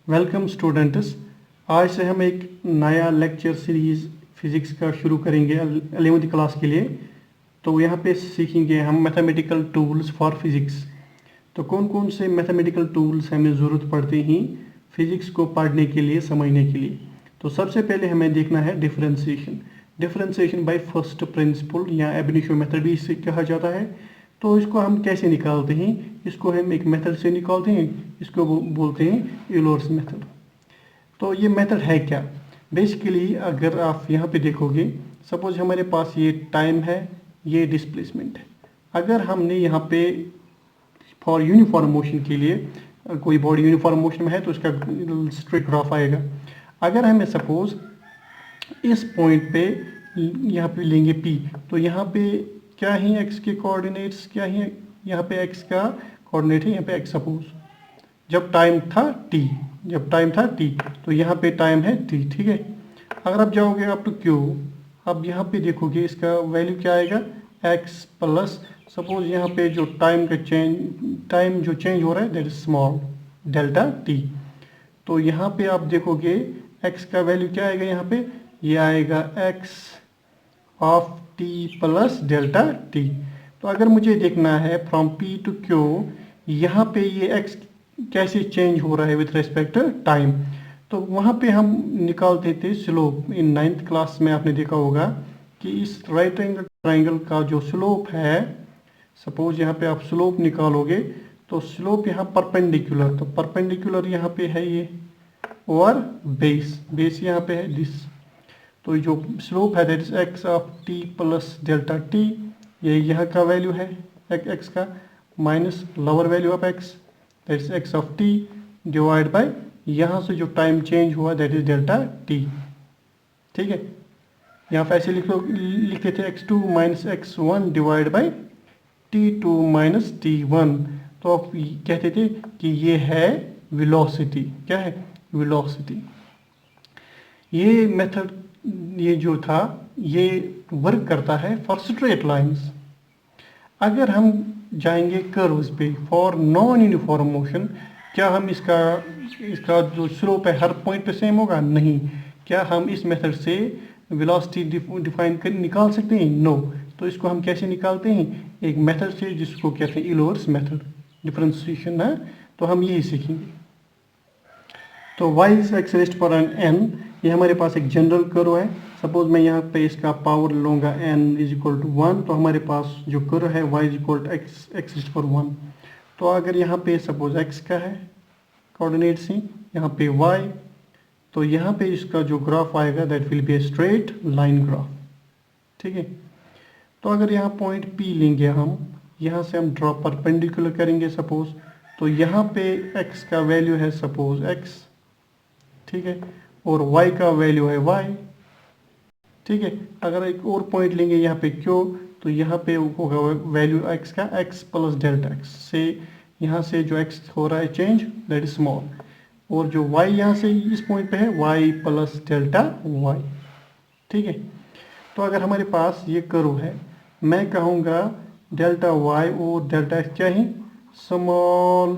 Welcome students. आज से हम एक नया लेक्चर सीरीज़ फिज़िक्स का शुरू करेंगे 11वीं क्लास के लिए। तो यहाँ पे सीखेंगे हम मैथमेटिकल टूल्स फॉर फिज़िक्स। तो कौन कौन से मैथमेटिकल टूल्स हमें ज़रूरत पड़ते हैं फिज़िक्स को पढ़ने के लिए, समझने के लिए। तो सबसे पहले हमें देखना है differentiation. Differentiation by first principle या एब इनिशियो मेथड भी इसे कहा जाता है। तो इसको हम कैसे निकालते हैं? इसको हम एक मेथड से निकालते हैं, इसको बोलते हैं यूलर्स मेथड। तो ये मेथड है क्या? बेसिकली अगर आप यहाँ पे देखोगे, सपोज हमारे पास ये टाइम है, ये डिस्प्लेसमेंट है। अगर हमने यहाँ पे फॉर यूनिफॉर्म मोशन के लिए कोई बॉडी यूनिफॉर्म मोशन में है तो इसका स्ट्रेट ग्राफ आएगा। अगर हमें सपोज इस पॉइंट पे यहाँ पे लेंगे P, तो यहाँ पे क्या है x के कोऑर्डिनेट्स, क्या है यहाँ पे x का कोऑर्डिनेट है, यहाँ पे x सपोज जब टाइम था t, तो यहाँ पे टाइम है t, ठीक है। अगर आप जाओगे अप टू Q, अब यहाँ पे देखोगे इसका वैल्यू क्या आएगा, x प्लस सपोज यहाँ पे जो टाइम जो चेंज हो रहा है that is small delta t। तो यहाँ पे आप देखोगे x का वैल्यू क्या आएगा, यहाँ पे ये आएगा x of t plus delta t। तो अगर मुझे देखना है फ्रॉम P टू Q, यहाँ पे ये x कैसे चेंज हो रहा है विथ रेस्पेक्ट टू टाइम, तो वहाँ पे हम निकालते थे स्लोप। इन 9th क्लास में आपने देखा होगा कि इस राइट एंगल ट्राइंगल का जो स्लोप है, सपोज यहाँ पे आप स्लोप निकालोगे तो स्लोप यहाँ परपेंडिकुलर, तो परपेंडिकुलर यहाँ पे है ये, और बेस यहाँ पे है दिस। तो जो स्लोप है that is x of t plus delta t, ये यहाँ का वैल्यू है x का, minus lower value of x that is x of t divide by यहाँ से जो टाइम चेंज हुआ दैट इज डेल्टा t, ठीक है। यहाँ पे ऐसे लिखते थे x2 minus x1 divide by t2 minus t1। तो आप कहते थे कि ये है वेलोसिटी। क्या है? वेलोसिटी। ये मेथड ये जो था ये वर्क करता है फॉर स्ट्रेट लाइंस। अगर हम जाएंगे कर्व्स पे फॉर नॉन यूनिफॉर्म मोशन, क्या हम इसका जो स्लोप है हर पॉइंट पे सेम होगा? नहीं। क्या हम इस मेथड से वेलोसिटी डिफाइन कर निकाल सकते हैं? नो। तो इसको हम कैसे निकालते हैं? एक मेथड से जिसको कहते हैं यूलर्स मेथड, डिफरेंशिएशन है। तो हम यही सीखेंगे। तो y is x for n n, ये हमारे पास एक जनरल कर्व है। सपोज मैं यहाँ पे इसका पावर लूँगा n इज इक्वल टू 1, तो हमारे पास जो कर्व है y is equal to x for 1। तो अगर यहाँ पे सपोज x का है कोऑर्डिनेट्स ही, यहाँ पे y, तो यहाँ पे इसका जो ग्राफ आएगा that will be a straight line graph, ठीक है। तो अगर यहाँ पॉइंट P लेंगे हम, यहाँ से हम ड्रॉ परपेंडिकुलर करेंगे सपोज, तो यहाँ पे x का वैल्यू है सपोज x, ठीक है, और y का वैल्यू है y, ठीक है। अगर एक और पॉइंट लेंगे यहाँ पे Q, तो यहाँ पे होगा वैल्यू x का x प्लस डेल्टा x, से यहाँ से जो x हो रहा है चेंज दैट इज स्मॉल, और जो y यहाँ से इस पॉइंट पे है y प्लस डेल्टा y, ठीक है। तो अगर हमारे पास ये कर्व है, मैं कहूँगा डेल्टा y और डेल्टा x क्या है? Small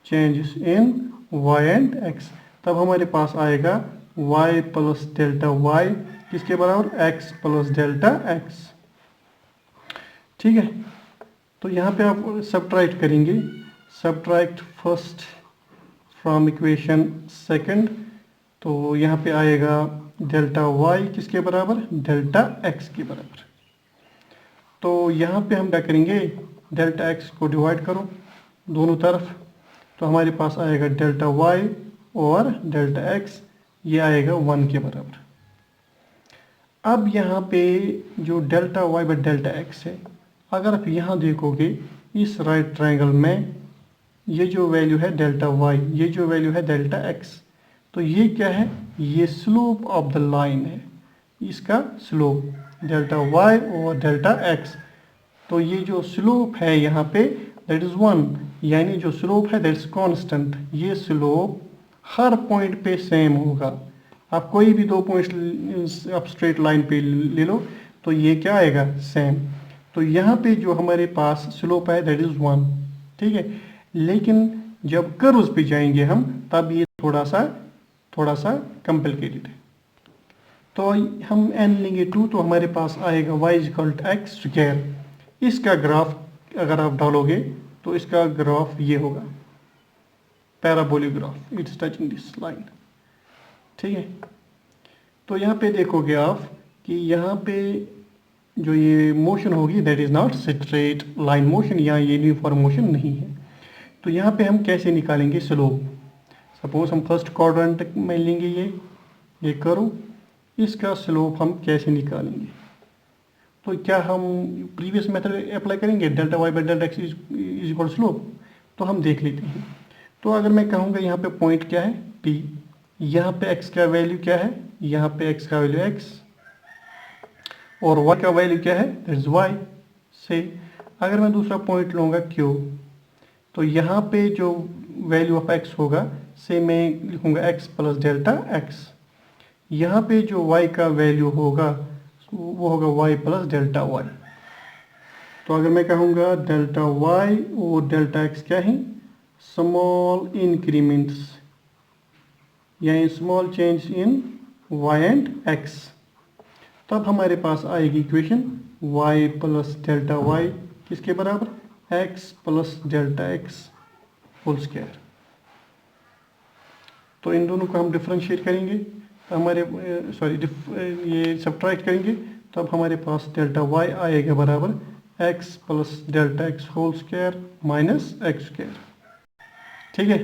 changes in y and x। तब हमारे पास आएगा y प्लस डेल्टा y किसके बराबर? x प्लस डेल्टा x, ठीक है। तो यहाँ पे आप सब्ट्रैक्ट करेंगे, subtract first from equation second, तो यहाँ पे आएगा डेल्टा y किसके बराबर? डेल्टा x के बराबर। तो यहाँ पे हम क्या करेंगे, डेल्टा x को डिवाइड करो दोनों तरफ, तो हमारे पास आएगा डेल्टा y और डेल्टा x, ये आएगा 1 के बराबर। अब यहाँ पे जो delta y by delta x है, अगर आप यहाँ देखोगे इस राइट ट्रायंगल में, ये जो वैल्यू है डेल्टा y, ये जो वैल्यू है डेल्टा x, तो ये क्या है? ये स्लोप ऑफ द लाइन है, इसका स्लोप डेल्टा y और डेल्टा x। तो ये जो स्लोप है यहाँ पे दैट इज 1, यानी जो स्लोप है दैट इज कांस्टेंट। ये स्लोप हर पॉइंट पे सेम होगा। आप कोई भी दो पॉइंट्स आप स्ट्रेट लाइन पे ले लो तो ये क्या आएगा? सेम। तो यहाँ पे जो हमारे पास स्लोप है दैट इज 1, ठीक है। लेकिन जब कर्व्स पे जाएंगे हम तब ये थोड़ा सा कॉम्प्लिकेटेड है। तो हम n लेंगे 2 तो हमारे पास आएगा y equal to x square. इसका ग्राफ अगर आप डालोगे तो इसका ग्राफ ये होगा, parabolic graph, it's touching this line. ठीक है, तो यहाँ पे देखोगे आप कि यहाँ पे जो ये मोशन होगी that is not straight line motion, या ये यूनिफॉर्म मोशन नहीं है। तो यहाँ पे हम कैसे निकालेंगे स्लोप? सपोज हम फर्स्ट क्वाड्रेंट में लेंगे ये करो, इसका स्लोप हम कैसे निकालेंगे? तो क्या हम प्रीवियस मेथड अप्लाई करेंगे, delta y by delta x is equal slope? तो हम देख लेते हैं। तो अगर मैं कहूँगा यहाँ पे पॉइंट क्या है P, यहाँ पे x का वैल्यू क्या है, यहाँ पे x का वैल्यू x, और y का वैल्यू क्या है, दैट इज y। से अगर मैं दूसरा पॉइंट लूँगा Q, तो यहाँ पे जो वैल्यू ऑफ x होगा से मैं लिखूँगा x प्लस डेल्टा x। यहाँ पे जो y का वैल्यू होगा वो होगा y प्लस डेल्टा y। तो अगर मैं कहूँगा डेल्टा y और डेल्टा x क्या है, स्मॉल इंक्रीमेंट्स या small change in y and x, तब हमारे पास आएगी equation y plus delta y किसके बराबर, x plus delta x whole square. तो इन दोनों को हम डिफरेंशिएट करेंगे तो हमारे ये सब्ट्रैक्ट करेंगे तब हमारे पास डेल्टा y आएगा बराबर x plus delta x whole square minus x square. ठीक है,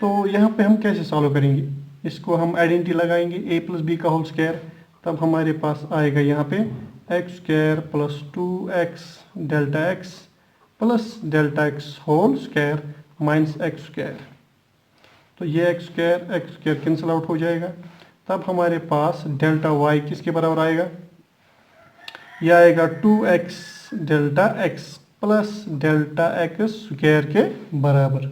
तो यहाँ पे हम कैसे सॉल्व करेंगे? इसको हम आइडेंटिटी लगाएंगे a प्लस बी का होल स्क्वायर, तब हमारे पास आएगा यहाँ पे x square plus 2x delta x plus delta x whole square minus x square. तो ये एक्स स्क्वायर कैंसिल आउट हो जाएगा, तब हमारे पास डेल्टा y किसके बराबर आएगा, यह आएगा 2x delta x plus delta x square के बराबर।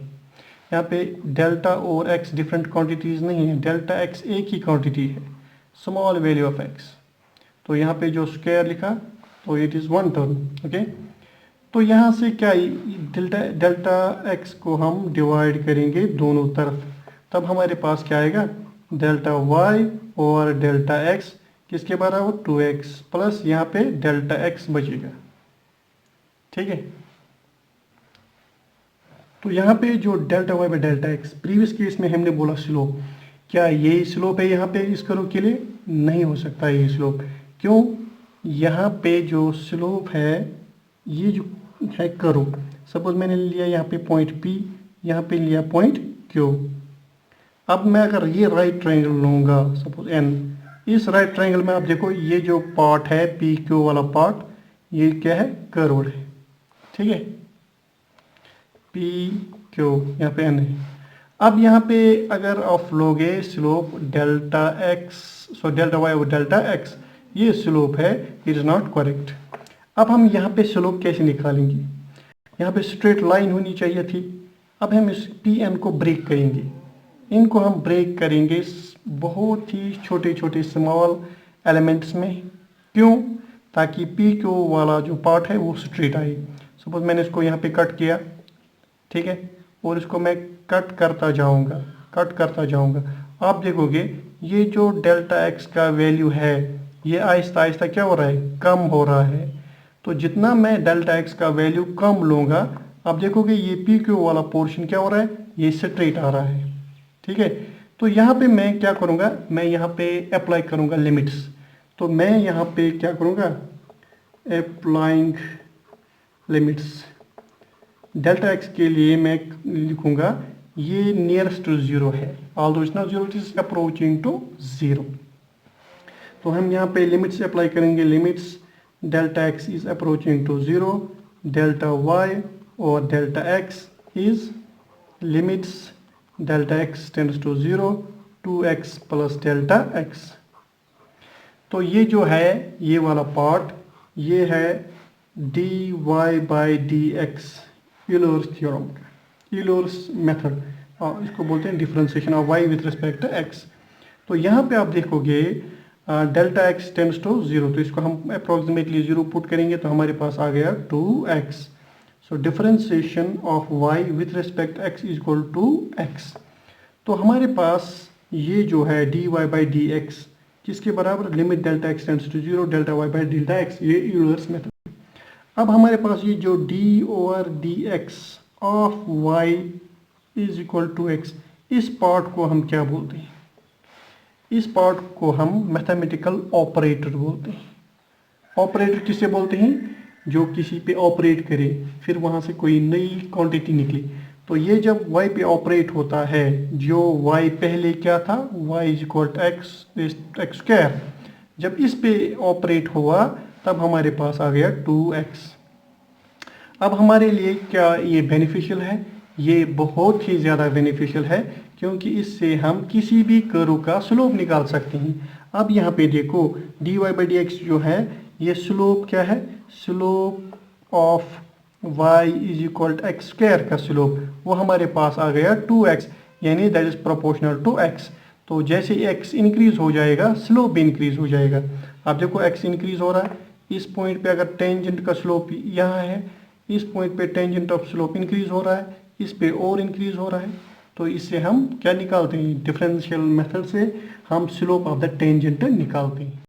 यहाँ पे डेल्टा और x डिफरेंट क्वांटिटीज़ नहीं है, डेल्टा x एक ही क्वांटिटी है, स्मॉल वैल्यू ऑफ x। तो यहाँ पे जो स्क्वायर लिखा तो it is one term. Okay, तो यहाँ से क्या डेल्टा x को हम डिवाइड करेंगे दोनों तरफ, तब हमारे पास क्या आएगा, डेल्टा y और डेल्टा x किसके बराबर 2x प्लस यहाँ पे डेल्टा x बचेगा। ठीक है, तो यहाँ पे जो delta y by delta x previous case में हमने बोला स्लोप, क्या ये स्लोप है यहाँ पे इस कर्व के लिए? नहीं हो सकता ये स्लोप। क्यों? यहाँ पे जो स्लोप है ये जो है कर्व, सपोज मैंने लिया यहाँ पे पॉइंट P, यहाँ पे लिया पॉइंट Q। अब मैं अगर ये राइट ट्रायंगल लूँगा सपोज N, इस राइट ट्रायंगल में आप देखो ये जो पार्ट है PQ वाला पार्ट ये क्या है, कर्व्ड है। ठीक है, PQ यहाँ पे N है। अब यहाँ पे अगर आप लोगे स्लोप डेल्टा y और डेल्टा x, ये स्लोप है, इट इज़ नॉट करेक्ट। अब हम यहाँ पे स्लोप कैसे निकालेंगे? यहाँ पे स्ट्रेट लाइन होनी चाहिए थी। अब हम इस Pn को ब्रेक करेंगे, इनको हम ब्रेक करेंगे बहुत ही छोटे छोटे स्मॉल एलिमेंट्स में। क्यों? ताकि PQ वाला जो पार्ट है वो स्ट्रेट आए। सपोज मैंने इसको यहाँ पे कट किया, ठीक है, और इसको मैं कट करता जाऊंगा। आप देखोगे ये जो डेल्टा x का वैल्यू है ये आहिस्ता आहिस्ता क्या हो रहा है, कम हो रहा है। तो जितना मैं डेल्टा x का वैल्यू कम लूँगा, आप देखोगे ये PQ वाला पोर्शन क्या हो रहा है, ये स्ट्रेट आ रहा है। ठीक है, तो यहाँ पे मैं क्या करूँगा, मैं यहाँ पे अप्लाई करूँगा लिमिट्स। तो मैं यहाँ पे क्या करूँगा, अप्लाइंग लिमिट्स। डेल्टा x के लिए मैं लिखूँगा ये नियरेस्ट टू जीरो है, although it's not zero, it is approaching to zero. तो हम यहाँ पे लिमिट्स अप्लाई करेंगे, limits delta x is approaching to zero, delta y और delta x is limits delta x tends to zero 2x plus delta x। तो ये जो है ये वाला पार्ट ये है dy by dx, Euler's theorem का, यूलर्स मेथड, और इसको बोलते हैं differentiation of y with respect to x। तो यहाँ पे आप देखोगे delta x tends to zero, तो इसको हम अप्रोक्सीमेटली जीरो पुट करेंगे तो हमारे पास आ गया 2x। So differentiation of y with respect x is equal to x। तो हमारे पास ये जो है dy बाई डी एक्स किसके बराबर, limit delta x tends to 0 delta y by delta x, ये यूलर्स मेथड। अब हमारे पास ये जो d over D X of y is equal to x, इस पार्ट को हम क्या बोलते हैं, इस पार्ट को हम मैथमेटिकल ऑपरेटर बोलते हैं। ऑपरेटर किसे बोलते हैं, जो किसी पे ऑपरेट करे फिर वहाँ से कोई नई क्वांटिटी निकली। तो ये जब y पे ऑपरेट होता है, जो y पहले क्या था, y is equal to x square, जब इस पे ऑपरेट हुआ तब हमारे पास आ गया 2x। अब हमारे लिए क्या ये बेनिफिशियल है, ये बहुत ही ज़्यादा बेनिफिशियल है, क्योंकि इससे हम किसी भी कर्व का स्लोप निकाल सकते हैं। अब यहाँ पे देखो dy बाई डी एक्स जो है, ये स्लोप क्या है, slope of y is equal to x square का स्लोप, वो हमारे पास आ गया 2x, यानी that is proportional to x। तो जैसे x इंक्रीज हो जाएगा स्लोप भी इंक्रीज हो जाएगा। अब देखो x इंक्रीज हो रहा है, इस पॉइंट पे अगर टेंजेंट का स्लोप यहाँ है, इस पॉइंट पे टेंजेंट ऑफ स्लोप इंक्रीज हो रहा है, इस पे और इंक्रीज हो रहा है। तो इससे हम क्या निकालते हैं, डिफरेंशियल मेथड से हम स्लोप ऑफ द टेंजेंट निकालते हैं।